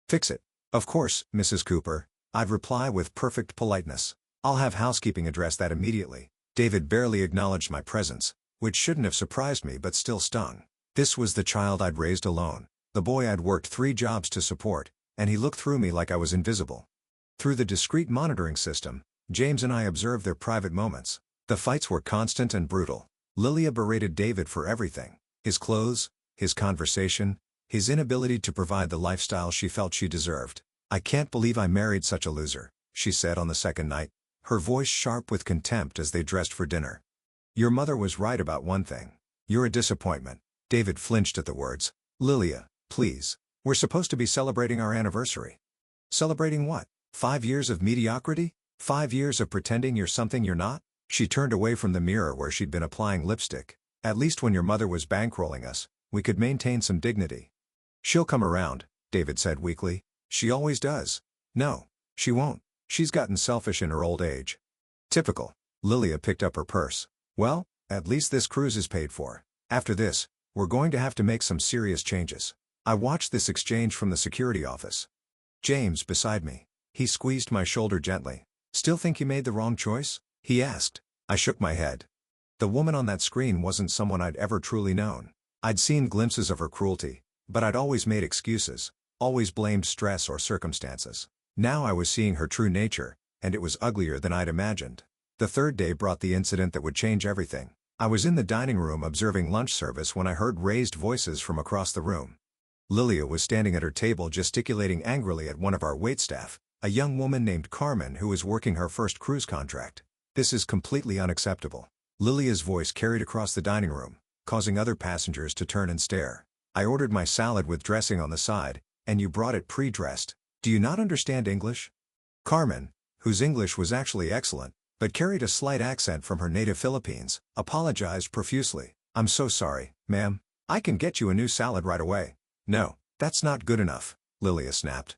Fix it." "Of course, Mrs. Cooper," I'd reply with perfect politeness. "I'll have housekeeping address that immediately." David barely acknowledged my presence, which shouldn't have surprised me but still stung. This was the child I'd raised alone, the boy I'd worked 3 jobs to support, and he looked through me like I was invisible. Through the discreet monitoring system, James and I observed their private moments. The fights were constant and brutal. Lilia berated David for everything: his clothes, his conversation, his inability to provide the lifestyle she felt she deserved. "I can't believe I married such a loser," she said on the second night, her voice sharp with contempt as they dressed for dinner. "Your mother was right about one thing. You're a disappointment." David flinched at the words. "Lilia, please. We're supposed to be celebrating our anniversary." "Celebrating what? 5 years of mediocrity? 5 years of pretending you're something you're not?" She turned away from the mirror where she'd been applying lipstick. "At least when your mother was bankrolling us, we could maintain some dignity." "She'll come around," David said weakly. "She always does." "No, she won't. She's gotten selfish in her old age." "Typical." Lilia picked up her purse. "Well, at least this cruise is paid for. After this, we're going to have to make some serious changes." I watched this exchange from the security office. James beside me. He squeezed my shoulder gently. "Still think you made the wrong choice?" he asked. I shook my head. The woman on that screen wasn't someone I'd ever truly known. I'd seen glimpses of her cruelty, but I'd always made excuses, always blamed stress or circumstances. Now I was seeing her true nature, and it was uglier than I'd imagined. The third day brought the incident that would change everything. I was in the dining room observing lunch service when I heard raised voices from across the room. Lilia was standing at her table gesticulating angrily at one of our waitstaff, a young woman named Carmen who was working her first cruise contract. "This is completely unacceptable." Lilia's voice carried across the dining room, causing other passengers to turn and stare. "I ordered my salad with dressing on the side, and you brought it pre-dressed. Do you not understand English?" Carmen, whose English was actually excellent, but carried a slight accent from her native Philippines, apologized profusely. "I'm so sorry, ma'am. I can get you a new salad right away." "No, that's not good enough," Lilia snapped.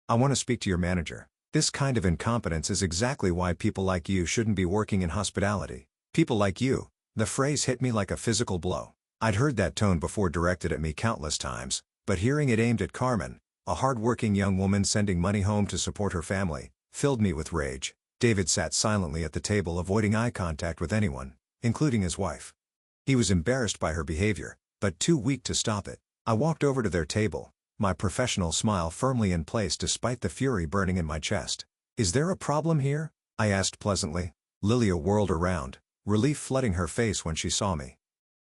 "I want to speak to your manager. This kind of incompetence is exactly why people like you shouldn't be working in hospitality. People like you." The phrase hit me like a physical blow. I'd heard that tone before directed at me countless times, but hearing it aimed at Carmen, a hard-working young woman sending money home to support her family, filled me with rage. David sat silently at the table avoiding eye contact with anyone, including his wife. He was embarrassed by her behavior, but too weak to stop it. I walked over to their table, my professional smile firmly in place despite the fury burning in my chest. "Is there a problem here?" I asked pleasantly. Lilia whirled around, relief flooding her face when she saw me.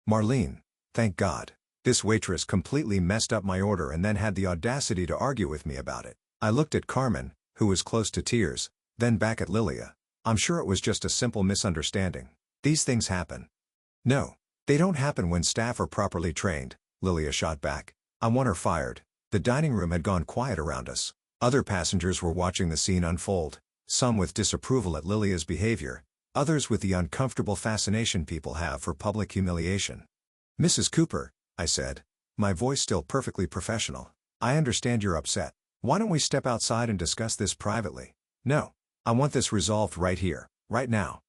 "Marlene, thank God. This waitress completely messed up my order and then had the audacity to argue with me about it." I looked at Carmen, who was close to tears, then back at Lilia. "I'm sure it was just a simple misunderstanding. These things happen." "No, they don't happen when staff are properly trained," Lilia shot back. "I want her fired." The dining room had gone quiet around us. Other passengers were watching the scene unfold, some with disapproval at Lilia's behavior, others with the uncomfortable fascination people have for public humiliation. "Mrs. Cooper," I said, my voice still perfectly professional, "I understand you're upset. Why don't we step outside and discuss this privately?" "No. I want this resolved right here, right now.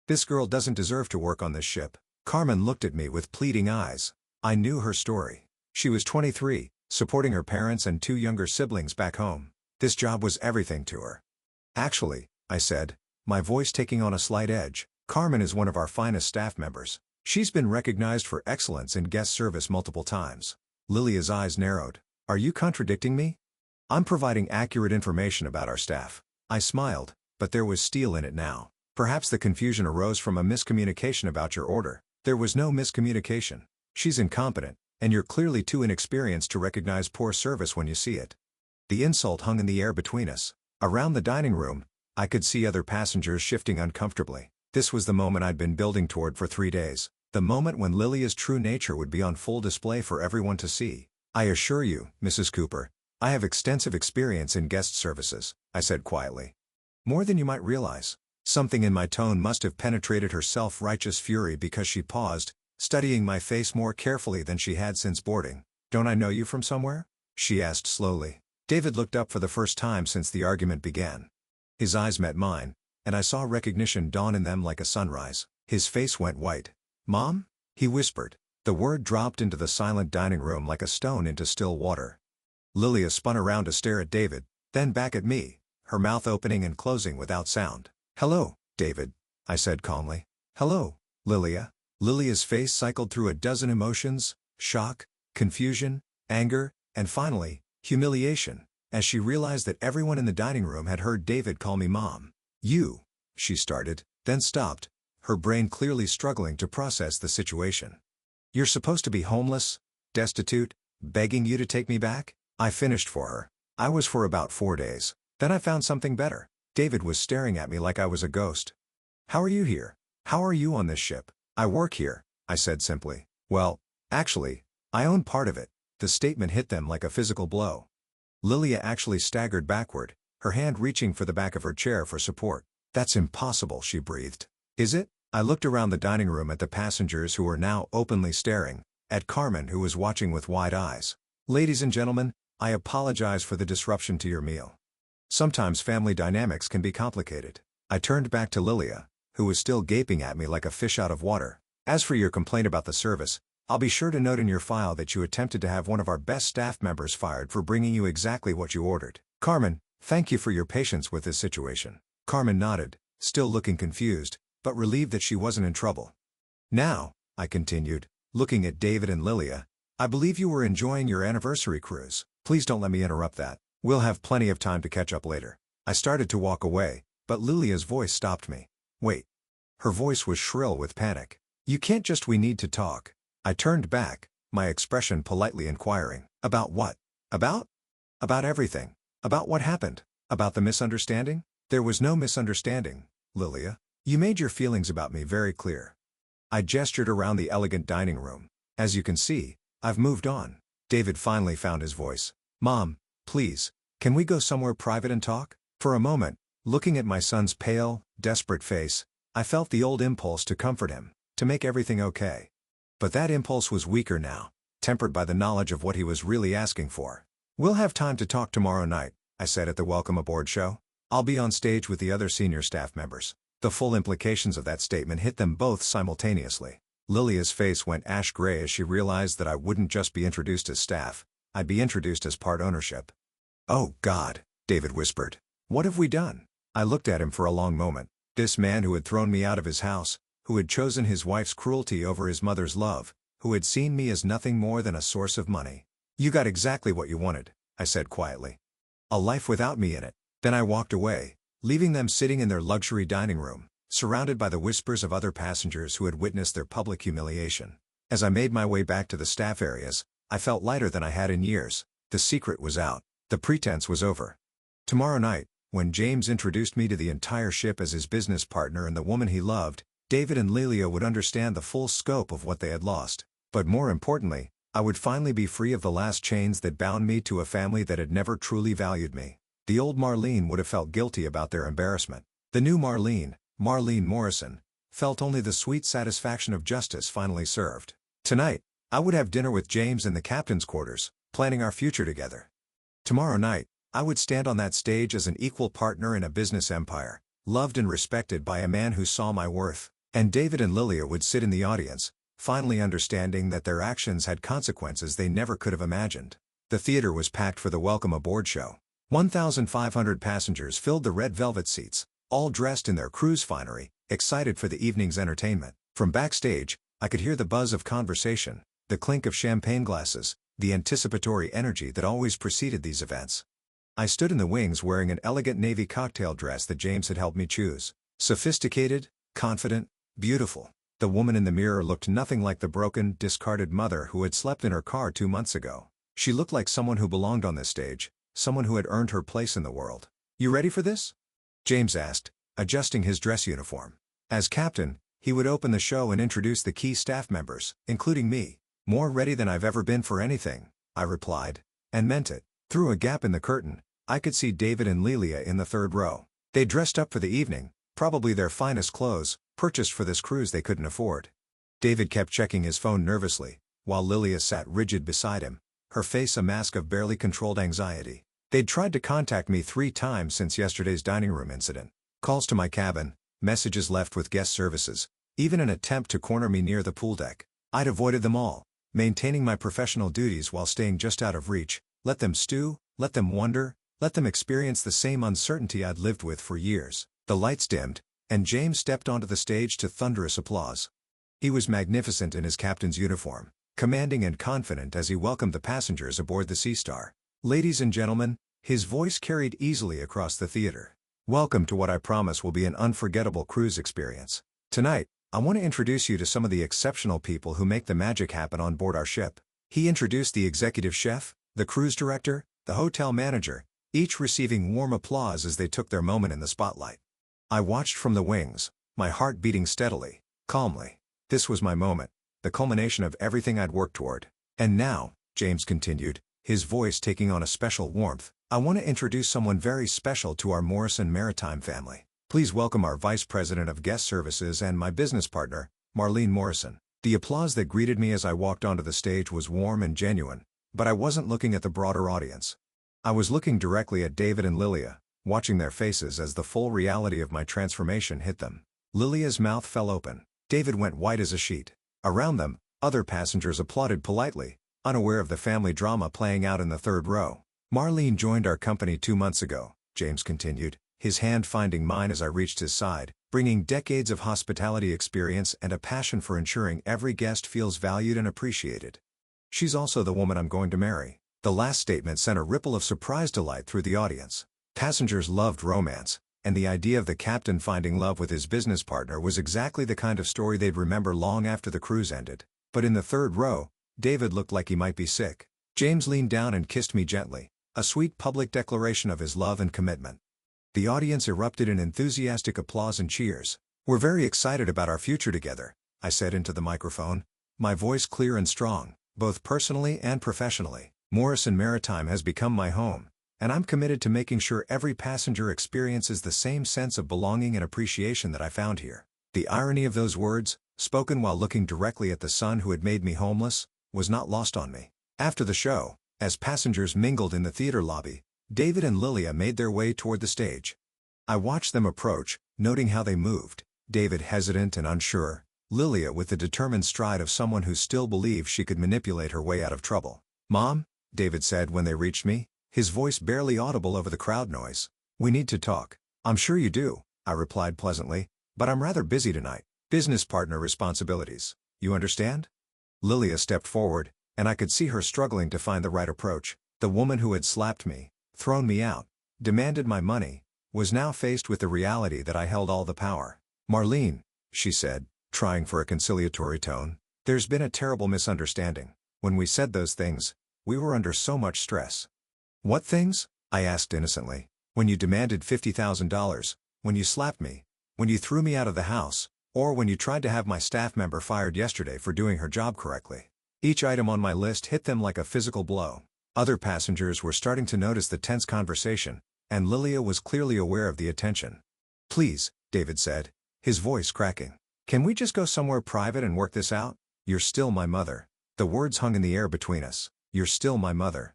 This girl doesn't deserve to work on this ship." Carmen looked at me with pleading eyes. I knew her story. She was 23, supporting her parents and 2 younger siblings back home. This job was everything to her. "Actually," I said, my voice taking on a slight edge, "Carmen is one of our finest staff members. She's been recognized for excellence in guest service multiple times." Lilia's eyes narrowed. "Are you contradicting me?" I'm providing accurate information about our staff. I smiled, but there was steel in it now. Perhaps the confusion arose from a miscommunication about your order. There was no miscommunication. She's incompetent, and you're clearly too inexperienced to recognize poor service when you see it. The insult hung in the air between us. Around the dining room, I could see other passengers shifting uncomfortably. This was the moment I'd been building toward for 3 days. The moment when Lilia's true nature would be on full display for everyone to see. I assure you, Mrs. Cooper, I have extensive experience in guest services, I said quietly. More than you might realize. Something in my tone must have penetrated her self-righteous fury because she paused, studying my face more carefully than she had since boarding. Don't I know you from somewhere? She asked slowly. David looked up for the first time since the argument began. His eyes met mine, and I saw recognition dawn in them like a sunrise. His face went white. Mom? He whispered. The word dropped into the silent dining room like a stone into still water. Lilia spun around to stare at David, then back at me, her mouth opening and closing without sound. Hello, David, I said calmly. Hello, Lilia. Lilia's face cycled through a dozen emotions: shock, confusion, anger, and finally, humiliation, as she realized that everyone in the dining room had heard David call me Mom. You, she started, then stopped, her brain clearly struggling to process the situation. You're supposed to be homeless, destitute, begging you to take me back? I finished for her. I was for about 4 days. Then I found something better. David was staring at me like I was a ghost. How are you here? How are you on this ship? I work here, I said simply. Well, actually, I own part of it. The statement hit them like a physical blow. Lilia actually staggered backward, her hand reaching for the back of her chair for support. That's impossible, she breathed. Is it? I looked around the dining room at the passengers who were now openly staring, at Carmen who was watching with wide eyes. Ladies and gentlemen, I apologize for the disruption to your meal. Sometimes family dynamics can be complicated. I turned back to Lilia, who was still gaping at me like a fish out of water. As for your complaint about the service, I'll be sure to note in your file that you attempted to have one of our best staff members fired for bringing you exactly what you ordered. Carmen, thank you for your patience with this situation. Carmen nodded, still looking confused, but relieved that she wasn't in trouble. Now, I continued, looking at David and Lilia, I believe you were enjoying your anniversary cruise. Please don't let me interrupt that. We'll have plenty of time to catch up later. I started to walk away, but Lilia's voice stopped me. Wait. Her voice was shrill with panic. You can't just. We need to talk. I turned back, my expression politely inquiring. About what? About? About everything. About what happened. About the misunderstanding? There was no misunderstanding, Lilia. You made your feelings about me very clear. I gestured around the elegant dining room. As you can see, I've moved on. David finally found his voice. Mom, please, can we go somewhere private and talk? For a moment, looking at my son's pale, desperate face, I felt the old impulse to comfort him, to make everything okay. But that impulse was weaker now, tempered by the knowledge of what he was really asking for. We'll have time to talk tomorrow night, I said at the Welcome Aboard show. I'll be on stage with the other senior staff members. The full implications of that statement hit them both simultaneously. Lilia's face went ash-gray as she realized that I wouldn't just be introduced as staff, I'd be introduced as part ownership. Oh God, David whispered. What have we done? I looked at him for a long moment. This man who had thrown me out of his house, who had chosen his wife's cruelty over his mother's love, who had seen me as nothing more than a source of money. You got exactly what you wanted, I said quietly. A life without me in it. Then I walked away, leaving them sitting in their luxury dining room, surrounded by the whispers of other passengers who had witnessed their public humiliation. As I made my way back to the staff areas, I felt lighter than I had in years. The secret was out. The pretense was over. Tomorrow night, when James introduced me to the entire ship as his business partner and the woman he loved, David and Lilia would understand the full scope of what they had lost. But more importantly, I would finally be free of the last chains that bound me to a family that had never truly valued me. The old Marlene would have felt guilty about their embarrassment. The new Marlene, Marlene Morrison, felt only the sweet satisfaction of justice finally served. Tonight, I would have dinner with James in the captain's quarters, planning our future together. Tomorrow night, I would stand on that stage as an equal partner in a business empire, loved and respected by a man who saw my worth. And David and Lilia would sit in the audience, finally understanding that their actions had consequences they never could have imagined. The theater was packed for the Welcome Aboard show. 1,500 passengers filled the red velvet seats, all dressed in their cruise finery, excited for the evening's entertainment. From backstage, I could hear the buzz of conversation, the clink of champagne glasses, the anticipatory energy that always preceded these events. I stood in the wings wearing an elegant navy cocktail dress that James had helped me choose. Sophisticated, confident, beautiful. The woman in the mirror looked nothing like the broken, discarded mother who had slept in her car 2 months ago. She looked like someone who belonged on this stage, someone who had earned her place in the world. "You ready for this?" James asked, adjusting his dress uniform. As captain, he would open the show and introduce the key staff members, including me. "More ready than I've ever been for anything," I replied, and meant it. Through a gap in the curtain, I could see David and Lilia in the third row. They dressed up for the evening, probably their finest clothes, purchased for this cruise they couldn't afford. David kept checking his phone nervously, while Lilia sat rigid beside him, her face a mask of barely controlled anxiety. They'd tried to contact me 3 times since yesterday's dining room incident. Calls to my cabin, messages left with guest services, even an attempt to corner me near the pool deck. I'd avoided them all, maintaining my professional duties while staying just out of reach. Let them stew, let them wonder, let them experience the same uncertainty I'd lived with for years. The lights dimmed, and James stepped onto the stage to thunderous applause. He was magnificent in his captain's uniform, commanding and confident as he welcomed the passengers aboard the Sea Star. "Ladies and gentlemen," his voice carried easily across the theater. "Welcome to what I promise will be an unforgettable cruise experience. Tonight, I want to introduce you to some of the exceptional people who make the magic happen on board our ship." He introduced the executive chef, the cruise director, the hotel manager, each receiving warm applause as they took their moment in the spotlight. I watched from the wings, my heart beating steadily, calmly. This was my moment, the culmination of everything I'd worked toward. "And now," James continued, his voice taking on a special warmth, "I want to introduce someone very special to our Morrison Maritime family. Please welcome our Vice President of Guest Services and my business partner, Marlene Morrison." The applause that greeted me as I walked onto the stage was warm and genuine, but I wasn't looking at the broader audience. I was looking directly at David and Lilia, watching their faces as the full reality of my transformation hit them. Lilia's mouth fell open. David went white as a sheet. Around them, other passengers applauded politely, unaware of the family drama playing out in the third row. "Marlene joined our company 2 months ago," James continued, his hand finding mine as I reached his side, "bringing decades of hospitality experience and a passion for ensuring every guest feels valued and appreciated. She's also the woman I'm going to marry." The last statement sent a ripple of surprised delight through the audience. Passengers loved romance, and the idea of the captain finding love with his business partner was exactly the kind of story they'd remember long after the cruise ended. But in the third row, David looked like he might be sick. James leaned down and kissed me gently, a sweet public declaration of his love and commitment. The audience erupted in enthusiastic applause and cheers. "We're very excited about our future together," I said into the microphone, my voice clear and strong, both personally and professionally. "Morrison Maritime has become my home, and I'm committed to making sure every passenger experiences the same sense of belonging and appreciation that I found here." The irony of those words, spoken while looking directly at the son who had made me homeless, was not lost on me. After the show, as passengers mingled in the theater lobby, David and Lilia made their way toward the stage. I watched them approach, noting how they moved, David hesitant and unsure, Lilia with the determined stride of someone who still believed she could manipulate her way out of trouble. "Mom," David said when they reached me, his voice barely audible over the crowd noise. "We need to talk." "I'm sure you do," I replied pleasantly, "but I'm rather busy tonight. Business partner responsibilities. You understand?" Lilia stepped forward, and I could see her struggling to find the right approach. The woman who had slapped me, thrown me out, demanded my money, was now faced with the reality that I held all the power. "Marlene," she said, trying for a conciliatory tone, "there's been a terrible misunderstanding. When we said those things, we were under so much stress." "What things?" I asked innocently. "When you demanded $50,000, when you slapped me, when you threw me out of the house, or when you tried to have my staff member fired yesterday for doing her job correctly." Each item on my list hit them like a physical blow. Other passengers were starting to notice the tense conversation, and Lilia was clearly aware of the attention. "Please," David said, his voice cracking. "Can we just go somewhere private and work this out? You're still my mother." The words hung in the air between us. "You're still my mother."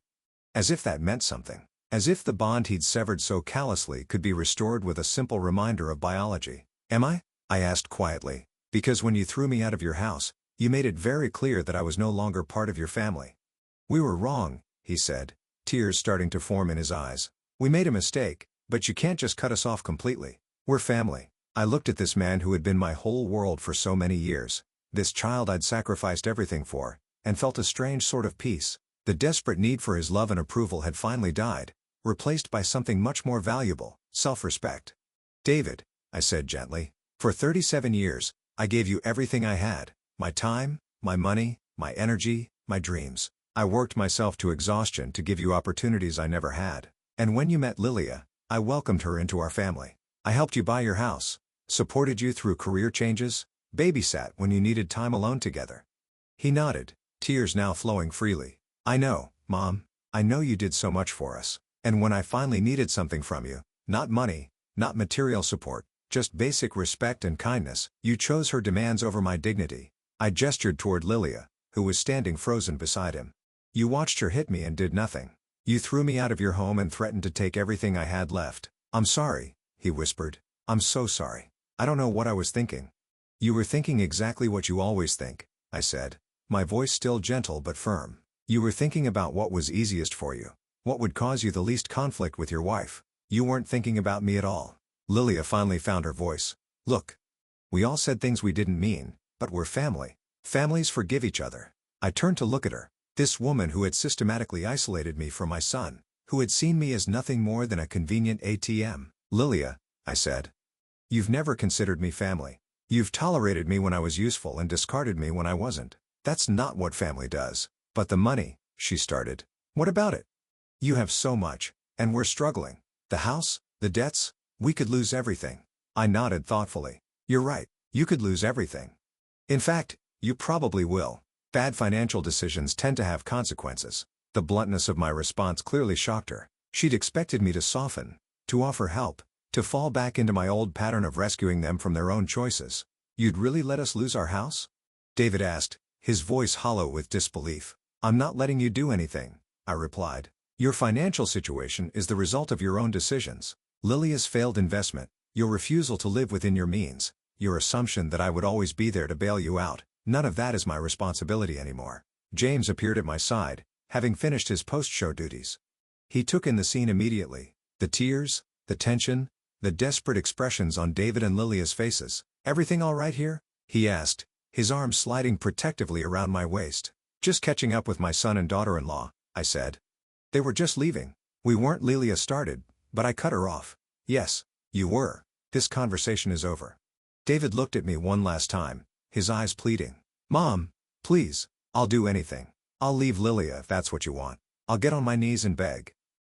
As if that meant something. As if the bond he'd severed so callously could be restored with a simple reminder of biology. "Am I?" I asked quietly. "Because when you threw me out of your house, you made it very clear that I was no longer part of your family." "We were wrong," he said, tears starting to form in his eyes. "We made a mistake, but you can't just cut us off completely. We're family." I looked at this man who had been my whole world for so many years, this child I'd sacrificed everything for, and felt a strange sort of peace. The desperate need for his love and approval had finally died, replaced by something much more valuable, self-respect. David, I said gently, for 37 years, I gave you everything I had, my time, my money, my energy, my dreams. I worked myself to exhaustion to give you opportunities I never had. And when you met Lilia, I welcomed her into our family. I helped you buy your house, supported you through career changes, babysat when you needed time alone together. He nodded, tears now flowing freely. I know, Mom, I know you did so much for us. And when I finally needed something from you, not money, not material support, just basic respect and kindness, you chose her demands over my dignity. I gestured toward Lilia, who was standing frozen beside him. You watched her hit me and did nothing. You threw me out of your home and threatened to take everything I had left. I'm sorry, he whispered. I'm so sorry. I don't know what I was thinking. You were thinking exactly what you always think, I said, my voice still gentle but firm. You were thinking about what was easiest for you, what would cause you the least conflict with your wife. You weren't thinking about me at all. Lilia finally found her voice. Look. We all said things we didn't mean, but we're family. Families forgive each other. I turned to look at her. This woman who had systematically isolated me from my son, who had seen me as nothing more than a convenient ATM. Lilia, I said. You've never considered me family. You've tolerated me when I was useful and discarded me when I wasn't. That's not what family does. But the money, she started. What about it? You have so much, and we're struggling. The house, the debts, we could lose everything. I nodded thoughtfully. You're right, you could lose everything. In fact, you probably will. Bad financial decisions tend to have consequences. The bluntness of my response clearly shocked her. She'd expected me to soften, to offer help, to fall back into my old pattern of rescuing them from their own choices. You'd really let us lose our house? David asked, his voice hollow with disbelief. I'm not letting you do anything, I replied. Your financial situation is the result of your own decisions. Lilia's failed investment, your refusal to live within your means, your assumption that I would always be there to bail you out, none of that is my responsibility anymore. James appeared at my side, having finished his post-show duties. He took in the scene immediately, the tears, the tension, the desperate expressions on David and Lilia's faces. Everything all right here? He asked, his arm sliding protectively around my waist. Just catching up with my son and daughter-in-law, I said. They were just leaving. We weren't. Lilia started, but I cut her off. Yes, you were. This conversation is over. David looked at me one last time, his eyes pleading. Mom, please, I'll do anything. I'll leave Lilia if that's what you want. I'll get on my knees and beg.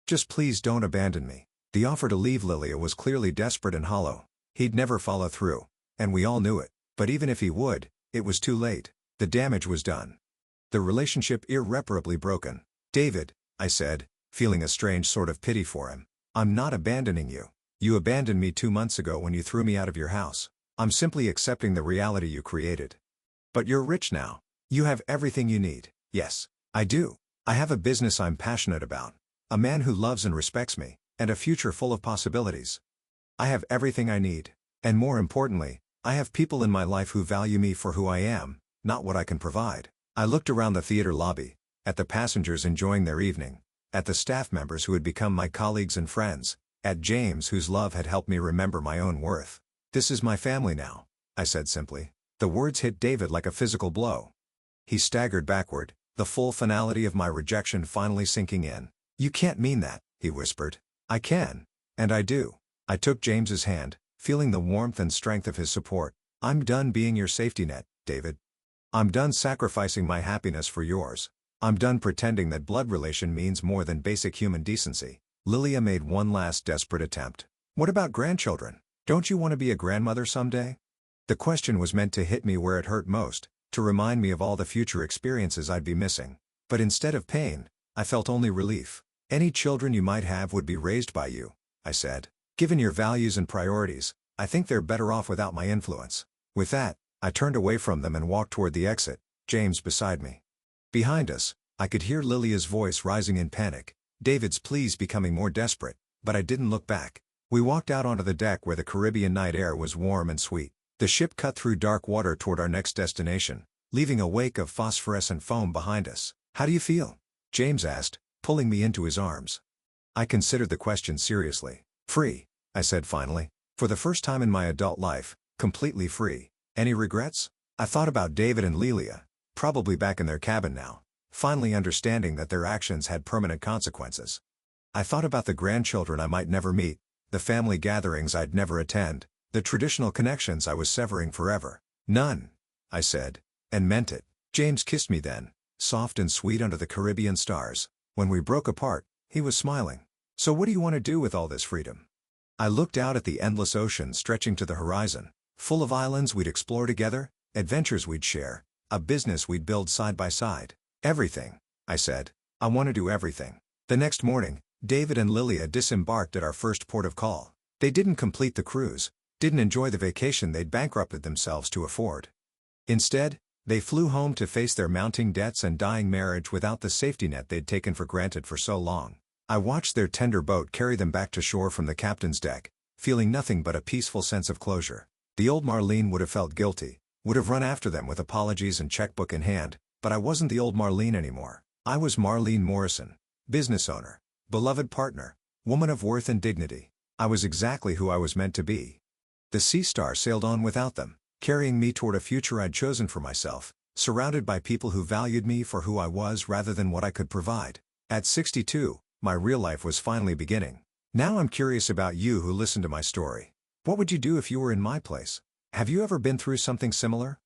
Just please don't abandon me. The offer to leave Lilia was clearly desperate and hollow. He'd never follow through, and we all knew it. But even if he would, it was too late. The damage was done. The relationship irreparably broken. David, I said, feeling a strange sort of pity for him. I'm not abandoning you. You abandoned me 2 months ago when you threw me out of your house. I'm simply accepting the reality you created. But you're rich now. You have everything you need. Yes, I do. I have a business I'm passionate about, a man who loves and respects me, and a future full of possibilities. I have everything I need. And more importantly, I have people in my life who value me for who I am, not what I can provide. I looked around the theater lobby, at the passengers enjoying their evening, at the staff members who had become my colleagues and friends, at James whose love had helped me remember my own worth. This is my family now, I said simply. The words hit David like a physical blow. He staggered backward, the full finality of my rejection finally sinking in. You can't mean that, he whispered. I can. And I do. I took James's hand, feeling the warmth and strength of his support. I'm done being your safety net, David. I'm done sacrificing my happiness for yours. I'm done pretending that blood relation means more than basic human decency. Lilia made one last desperate attempt. What about grandchildren? Don't you want to be a grandmother someday? The question was meant to hit me where it hurt most, to remind me of all the future experiences I'd be missing. But instead of pain, I felt only relief. Any children you might have would be raised by you, I said. Given your values and priorities, I think they're better off without my influence. With that, I turned away from them and walked toward the exit, James beside me. Behind us, I could hear Lilia's voice rising in panic, David's pleas becoming more desperate, but I didn't look back. We walked out onto the deck where the Caribbean night air was warm and sweet. The ship cut through dark water toward our next destination, leaving a wake of phosphorescent foam behind us. How do you feel? James asked, pulling me into his arms. I considered the question seriously. Free, I said finally. For the first time in my adult life, completely free. Any regrets? I thought about David and Lilia, probably back in their cabin now, finally understanding that their actions had permanent consequences. I thought about the grandchildren I might never meet, the family gatherings I'd never attend, the traditional connections I was severing forever. None, I said, and meant it. James kissed me then, soft and sweet under the Caribbean stars. When we broke apart, he was smiling. So what do you want to do with all this freedom? I looked out at the endless ocean stretching to the horizon, full of islands we'd explore together, adventures we'd share, a business we'd build side by side. Everything, I said. I want to do everything. The next morning, David and Lilia disembarked at our first port of call. They didn't complete the cruise, didn't enjoy the vacation they'd bankrupted themselves to afford. Instead, they flew home to face their mounting debts and dying marriage without the safety net they'd taken for granted for so long. I watched their tender boat carry them back to shore from the captain's deck, feeling nothing but a peaceful sense of closure. The old Marlene would have felt guilty, would have run after them with apologies and checkbook in hand, but I wasn't the old Marlene anymore. I was Marlene Morrison, business owner, beloved partner, woman of worth and dignity. I was exactly who I was meant to be. The Sea Star sailed on without them, carrying me toward a future I'd chosen for myself, surrounded by people who valued me for who I was rather than what I could provide. At 62, my real life was finally beginning. Now I'm curious about you who listened to my story. What would you do if you were in my place? Have you ever been through something similar?